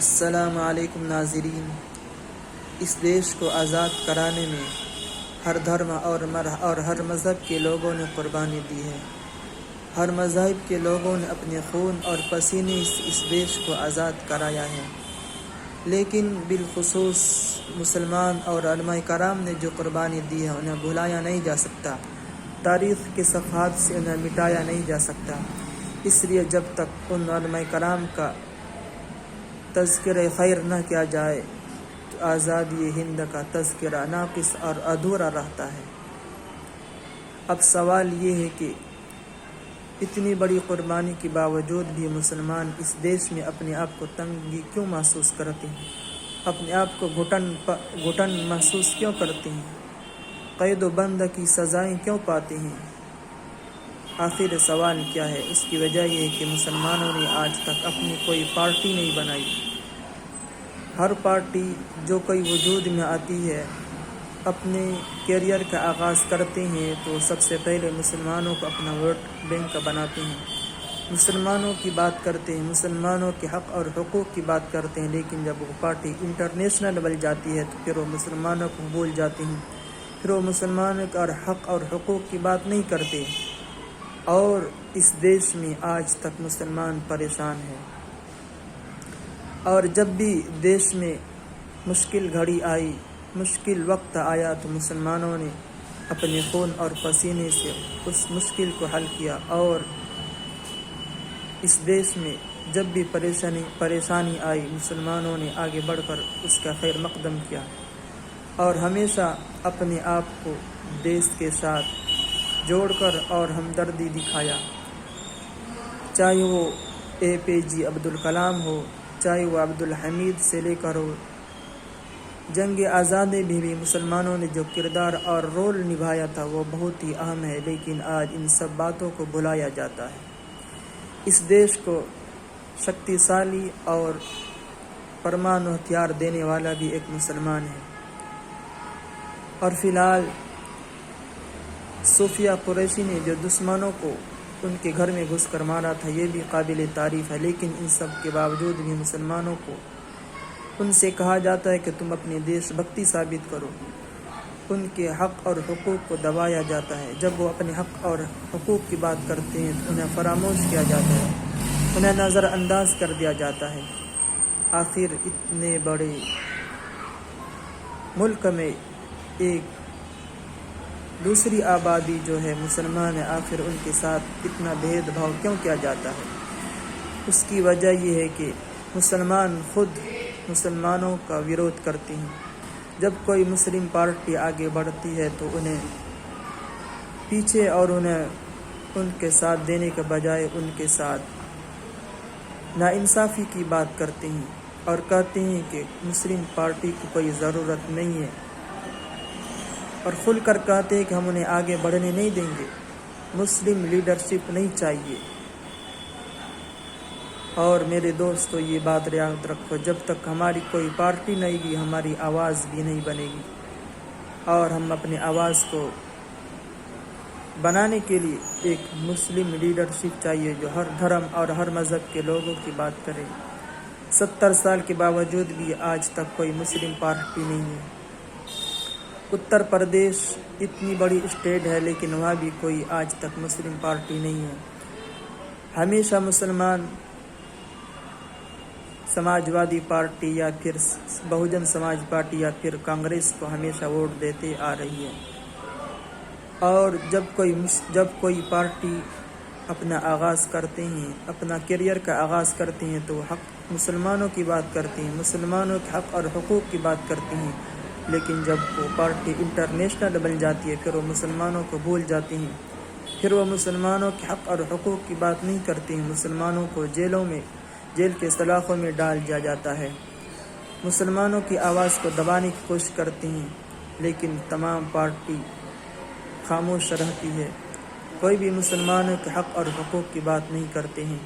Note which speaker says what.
Speaker 1: السلام علیکم ناظرین، اس دیش کو آزاد کرانے میں ہر دھرم اور ہر مذہب کے لوگوں نے قربانی دی ہے۔ ہر مذہب کے لوگوں نے اپنے خون اور پسینے سے اس دیش کو آزاد کرایا ہے، لیکن بالخصوص مسلمان اور علماء کرام نے جو قربانی دی ہے انہیں بھلایا نہیں جا سکتا، تاریخ کے صفحات سے انہیں مٹایا نہیں جا سکتا۔ اس لیے جب تک ان علماء کرام کا تذکرہ خیر نہ کیا جائے تو آزادی ہند کا تذکرہ ناقص اور ادھورا رہتا ہے۔ اب سوال یہ ہے کہ اتنی بڑی قربانی کے باوجود بھی مسلمان اس دیش میں اپنے آپ کو تنگی کیوں محسوس کرتے ہیں، اپنے آپ کو گھٹن محسوس کیوں کرتے ہیں، قید و بند کی سزائیں کیوں پاتے ہیں؟ آخر سوال کیا ہے؟ اس کی وجہ یہ ہے کہ مسلمانوں نے آج تک اپنی کوئی پارٹی نہیں بنائی۔ ہر پارٹی جو کوئی وجود میں آتی ہے، اپنے کیریئر کا آغاز کرتے ہیں تو سب سے پہلے مسلمانوں کو اپنا ووٹ بینک بناتے ہیں، مسلمانوں کی بات کرتے ہیں، مسلمانوں کے حق اور حقوق کی بات کرتے ہیں، لیکن جب وہ پارٹی انٹرنیشنل بن جاتی ہے تو پھر وہ مسلمانوں کو بھول جاتے ہیں، پھر وہ مسلمانوں کا حق اور حقوق کی بات نہیں کرتے، اور اس دیش میں آج تک مسلمان پریشان ہیں۔ اور جب بھی دیش میں مشکل گھڑی آئی، مشکل وقت آیا تو مسلمانوں نے اپنے خون اور پسینے سے اس مشکل کو حل کیا، اور اس دیش میں جب بھی پریشانی آئی مسلمانوں نے آگے بڑھ کر اس کا خیر مقدم کیا، اور ہمیشہ اپنے آپ کو دیش کے ساتھ جوڑ کر اور ہمدردی دکھایا، چاہے وہ APJ عبدالکلام ہو، چاہے وہ عبدالحمید سے لے کر ہو۔ جنگ آزادی بھی مسلمانوں نے جو کردار اور رول نبھایا تھا وہ بہت ہی اہم ہے، لیکن آج ان سب باتوں کو بھلایا جاتا ہے۔ اس دیش کو شکتیشالی اور پرمانو ہتھیار دینے والا بھی ایک مسلمان ہے، اور فی الحال صوفیہ قریشی نے جو دشمنوں کو ان کے گھر میں گھس کر مارا تھا یہ بھی قابل تعریف ہے، لیکن ان سب کے باوجود بھی مسلمانوں کو ان سے کہا جاتا ہے کہ تم اپنی دیش بھکتی ثابت کرو، ان کے حق اور حقوق کو دبایا جاتا ہے۔ جب وہ اپنے حق اور حقوق کی بات کرتے ہیں تو انہیں فراموش کیا جاتا ہے، انہیں نظر انداز کر دیا جاتا ہے۔ آخر اتنے بڑے ملک میں ایک دوسری آبادی جو ہے مسلمان ہے، آخر ان کے ساتھ اتنا بھید بھاؤ کیوں کیا جاتا ہے؟ اس کی وجہ یہ ہے کہ مسلمان خود مسلمانوں کا ویرودھ کرتے ہیں۔ جب کوئی مسلم پارٹی آگے بڑھتی ہے تو انہیں پیچھے اور انہیں ان کے ساتھ دینے کے بجائے ان کے ساتھ ناانصافی کی بات کرتے ہیں، اور کہتے ہیں کہ مسلم پارٹی کی کوئی ضرورت نہیں ہے، اور کھل کر کہتے ہیں کہ ہم انہیں آگے بڑھنے نہیں دیں گے، مسلم لیڈرشپ نہیں چاہیے۔ اور میرے دوستو یہ بات یاد رکھو، جب تک ہماری کوئی پارٹی نہیں گی ہماری آواز بھی نہیں بنے گی، اور ہم اپنے آواز کو بنانے کے لیے ایک مسلم لیڈرشپ چاہیے جو ہر دھرم اور ہر مذہب کے لوگوں کی بات کرے۔ 70 سال کے باوجود بھی آج تک کوئی مسلم پارٹی نہیں ہے۔ اتر پردیش اتنی بڑی اسٹیٹ ہے لیکن وہاں بھی کوئی آج تک مسلم پارٹی نہیں ہے۔ ہمیشہ مسلمان سماجوادی پارٹی یا پھر بہوجن سماج پارٹی یا پھر کانگریس کو ہمیشہ ووٹ دیتے آ رہی ہے، اور جب کوئی پارٹی اپنا آغاز کرتے ہیں، اپنا کیریئر کا آغاز کرتے ہیں تو حق مسلمانوں کی بات کرتے ہیں، مسلمانوں کے حق اور حقوق کی بات کرتے ہیں، لیکن جب وہ پارٹی انٹرنیشنل بن جاتی ہے پھر وہ مسلمانوں کو بھول جاتے ہیں، پھر وہ مسلمانوں کے حق اور حقوق کی بات نہیں کرتے ہیں، مسلمانوں کو جیل کے سلاخوں میں ڈال دیا جاتا ہے، مسلمانوں کی آواز کو دبانے کی کوشش کرتے ہیں، لیکن تمام پارٹی خاموش رہتی ہے، کوئی بھی مسلمانوں کے حق اور حقوق کی بات نہیں کرتے ہیں۔